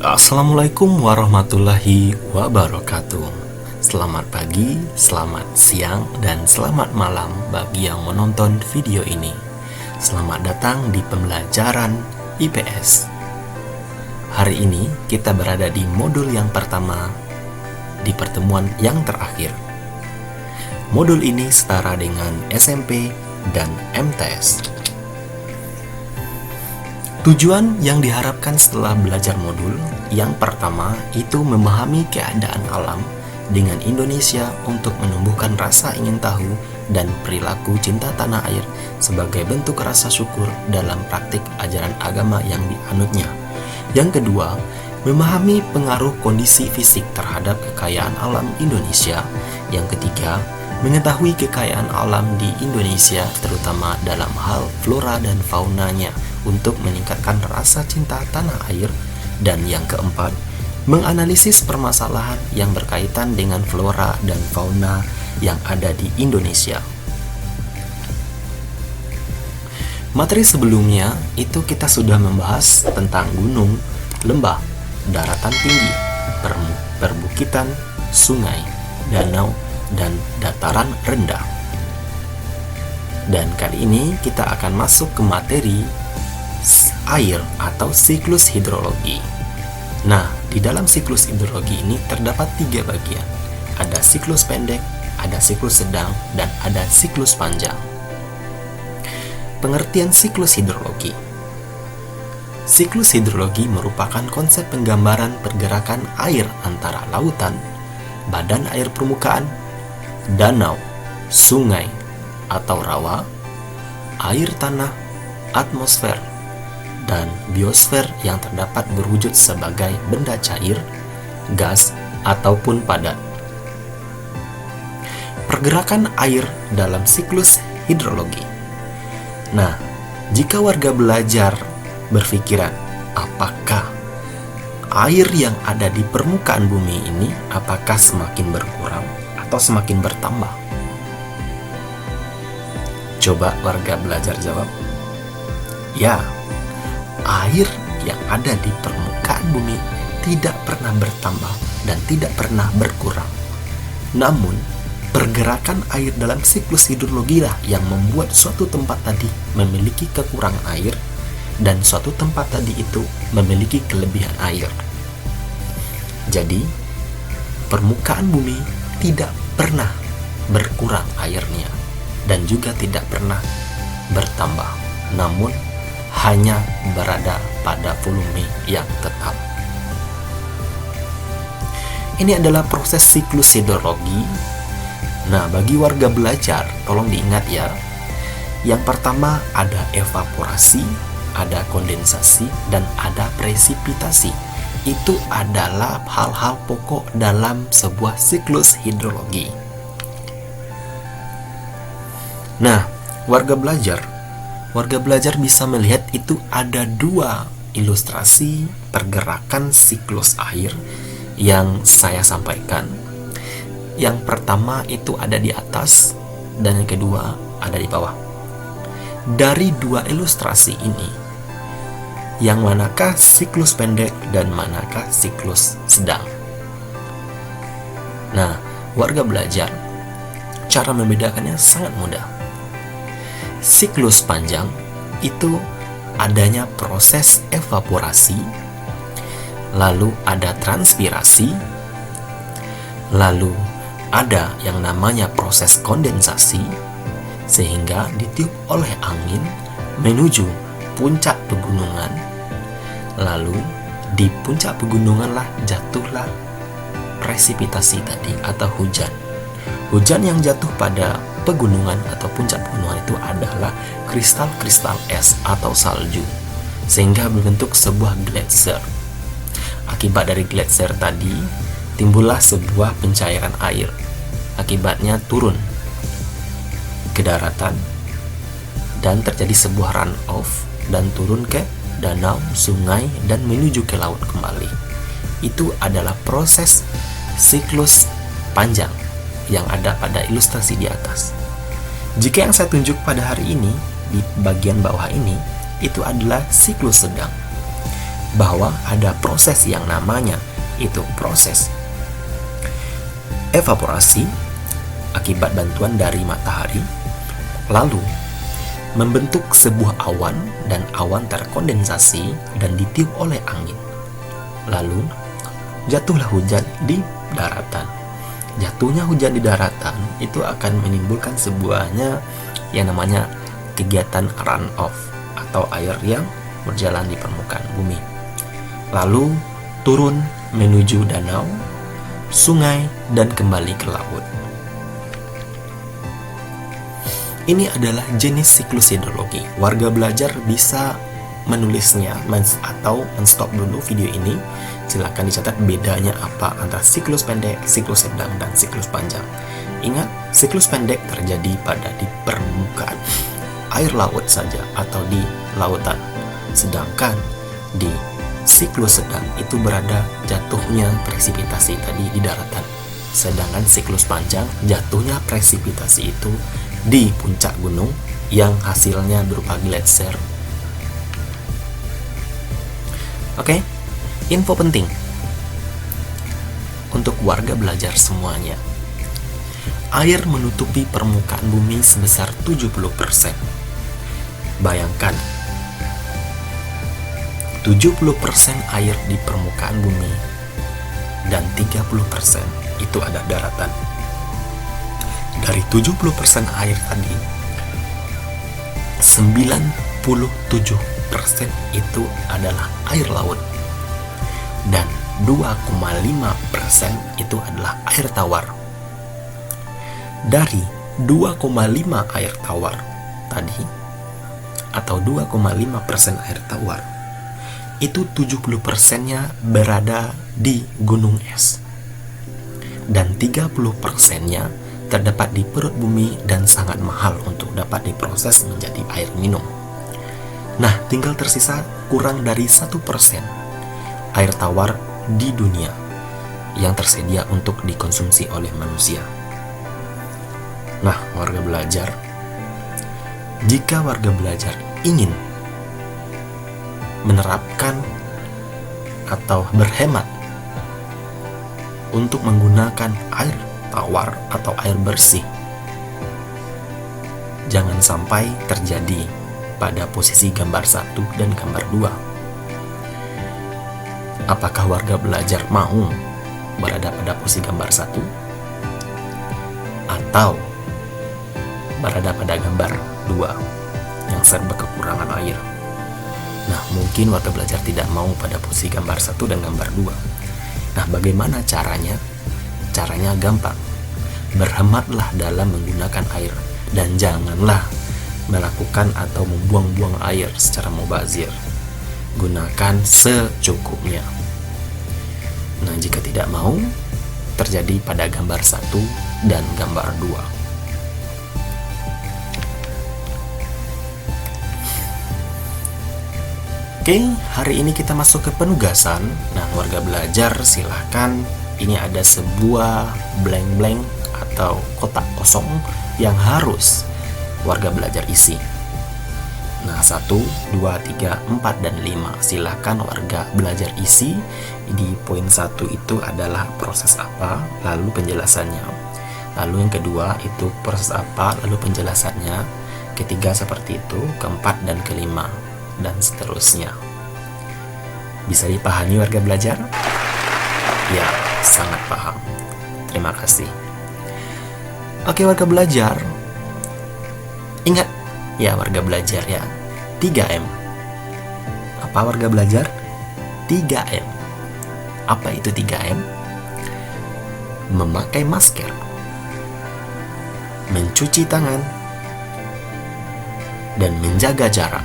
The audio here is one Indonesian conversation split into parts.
Assalamualaikum warahmatullahi wabarakatuh. Selamat pagi, selamat siang, dan selamat malam bagi yang menonton video ini. Selamat datang di pembelajaran IPS. Hari ini kita berada di modul yang pertama di pertemuan yang terakhir. Modul ini setara dengan SMP dan MTS. Tujuan yang diharapkan setelah belajar modul yang pertama itu memahami keadaan alam dengan Indonesia untuk menumbuhkan rasa ingin tahu dan perilaku cinta tanah air sebagai bentuk rasa syukur dalam praktik ajaran agama yang dianutnya. Yang kedua, memahami pengaruh kondisi fisik terhadap kekayaan alam Indonesia. Yang ketiga, mengetahui kekayaan alam di Indonesia terutama dalam hal flora dan faunanya untuk meningkatkan rasa cinta tanah air. Dan yang keempat, menganalisis permasalahan yang berkaitan dengan flora dan fauna yang ada di Indonesia. Materi sebelumnya itu kita sudah membahas tentang gunung, lembah, daratan tinggi, perbukitan, sungai, danau, dan dataran rendah. Dan kali ini kita akan masuk ke materi air atau siklus hidrologi. Nah, di dalam siklus hidrologi ini terdapat 3 bagian. Ada siklus pendek, ada siklus sedang, dan ada siklus panjang. Pengertian siklus hidrologi. Siklus hidrologi merupakan konsep penggambaran pergerakan air antara lautan, badan air permukaan, danau, sungai atau rawa, air tanah, atmosfer, dan biosfer yang terdapat berwujud sebagai benda cair, gas, ataupun padat. Pergerakan air dalam siklus hidrologi. Nah, jika warga belajar berpikiran, apakah air yang ada di permukaan bumi ini apakah semakin berkurang atau semakin bertambah? Coba warga belajar jawab. Ya, air yang ada di permukaan bumi tidak pernah bertambah dan tidak pernah berkurang. Namun, pergerakan air dalam siklus hidrologi lah yang membuat suatu tempat tadi memiliki kekurangan air dan suatu tempat tadi itu memiliki kelebihan air. Jadi, permukaan bumi tidak pernah berkurang airnya dan juga tidak pernah bertambah. Namun, hanya berada pada volume yang tetap. Ini adalah proses siklus hidrologi. Nah, bagi warga belajar, tolong diingat ya. Yang pertama ada evaporasi, ada kondensasi, dan ada presipitasi. Itu adalah hal-hal pokok dalam sebuah siklus hidrologi. Nah, warga belajar bisa melihat itu ada 2 ilustrasi pergerakan siklus air yang saya sampaikan. Yang pertama itu ada di atas dan yang kedua ada di bawah. Dari 2 ilustrasi ini, yang manakah siklus pendek dan manakah siklus sedang? Nah, warga belajar, cara membedakannya sangat mudah. Siklus panjang itu adanya proses evaporasi, lalu ada transpirasi, lalu ada yang namanya proses kondensasi, sehingga ditiup oleh angin menuju puncak pegunungan, lalu di puncak pegunungan lah jatuhlah presipitasi tadi atau hujan. Hujan yang jatuh pada pegunungan atau puncak pegunungan itu adalah kristal-kristal es atau salju, sehingga berbentuk sebuah gletser. Akibat dari gletser tadi, timbullah sebuah pencairan air. Akibatnya turun ke daratan dan terjadi sebuah runoff dan turun ke danau, sungai, dan menuju ke laut kembali. Itu adalah proses siklus panjang yang ada pada ilustrasi di atas. Jika yang saya tunjuk pada hari ini di bagian bawah ini itu adalah siklus sedang. bahwa ada proses yang namanya itu proses evaporasi akibat bantuan dari matahari, lalu membentuk sebuah awan dan awan terkondensasi dan ditiup oleh angin. Lalu jatuhlah hujan di daratan. Jatuhnya hujan di daratan itu akan menimbulkan sebuahnya yang namanya kegiatan runoff atau air yang berjalan di permukaan bumi. Lalu turun menuju danau, sungai, dan kembali ke laut. Ini adalah jenis siklus hidrologi. Warga belajar bisa menulisnya atau men-stop dulu video ini. Silakan dicatat bedanya apa antara siklus pendek, siklus sedang, dan siklus panjang. Ingat, siklus pendek terjadi pada di permukaan air laut saja atau di lautan. Sedangkan di siklus sedang itu berada jatuhnya presipitasi tadi di daratan. Sedangkan siklus panjang jatuhnya presipitasi itu di puncak gunung yang hasilnya berupa gletser. Oke, info penting untuk warga belajar semuanya. Air menutupi permukaan bumi sebesar 70%. Bayangkan, 70% air di permukaan bumi dan 30% itu ada daratan. Dari 70% air tadi, 97% itu adalah air laut dan 2,5% itu adalah air tawar. Dari 2,5 air tawar tadi atau 2,5% air tawar itu 70%-nya berada di gunung es dan 30%-nya terdapat di perut bumi dan sangat mahal untuk dapat diproses menjadi air minum. Nah, tinggal tersisa kurang dari 1% air tawar di dunia yang tersedia untuk dikonsumsi oleh manusia. Nah, warga belajar, jika warga belajar ingin menerapkan atau berhemat untuk menggunakan air tawar atau air bersih, jangan sampai terjadi pada posisi gambar 1 dan gambar 2. Apakah warga belajar mau berada pada posisi gambar 1 atau berada pada gambar 2 yang serba kekurangan air? Nah, mungkin warga belajar tidak mau pada posisi gambar 1 dan gambar 2. Nah, bagaimana caranya? Caranya gampang. Berhematlah dalam menggunakan air dan janganlah melakukan atau membuang-buang air secara mubazir. Gunakan secukupnya. Nah, jika tidak mau, terjadi pada gambar 1 dan gambar 2. Oke, hari ini kita masuk ke penugasan. Nah, warga belajar silahkan, ini ada sebuah blank-blank atau kotak kosong yang harus warga belajar isi. Nah, 1, 2, 3, 4, dan 5 silahkan warga belajar isi. Di poin 1 itu adalah proses apa, lalu penjelasannya. Lalu yang kedua itu proses apa, lalu penjelasannya. Ketiga seperti itu, keempat dan kelima, dan seterusnya. Bisa dipahami warga belajar? Ya, sangat paham. Terima kasih. Oke, warga belajar, ingat ya warga belajar ya, 3M. Apa warga belajar? 3M. Apa itu 3M? Memakai masker, mencuci tangan, dan menjaga jarak.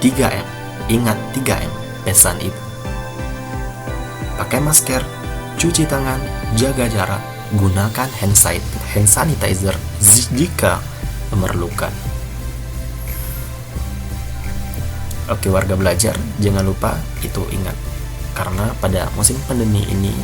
3M. Ingat 3M, pesan ibu. Pakai masker, cuci tangan, jaga jarak, gunakan hand sanitizer jika memerlukan. Oke, warga belajar, jangan lupa itu ingat. Karena pada musim pandemi ini,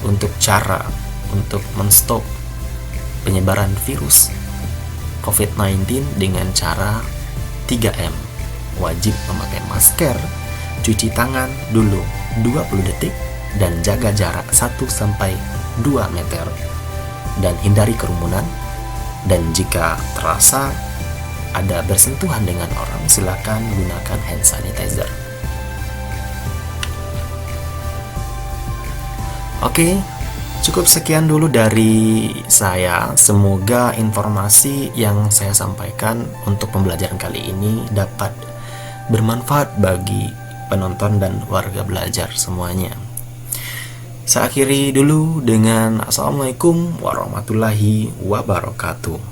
untuk cara untuk menstop penyebaran virus COVID-19 dengan cara 3M. Wajib memakai masker, cuci tangan dulu 20 detik dan jaga jarak 1-2 meter dan hindari kerumunan. Dan jika terasa ada bersentuhan dengan orang, silakan gunakan hand sanitizer. Oke, cukup sekian dulu dari saya. Semoga informasi yang saya sampaikan untuk pembelajaran kali ini dapat bermanfaat bagi penonton dan warga belajar semuanya. Saya akhiri dulu dengan Assalamualaikum warahmatullahi wabarakatuh.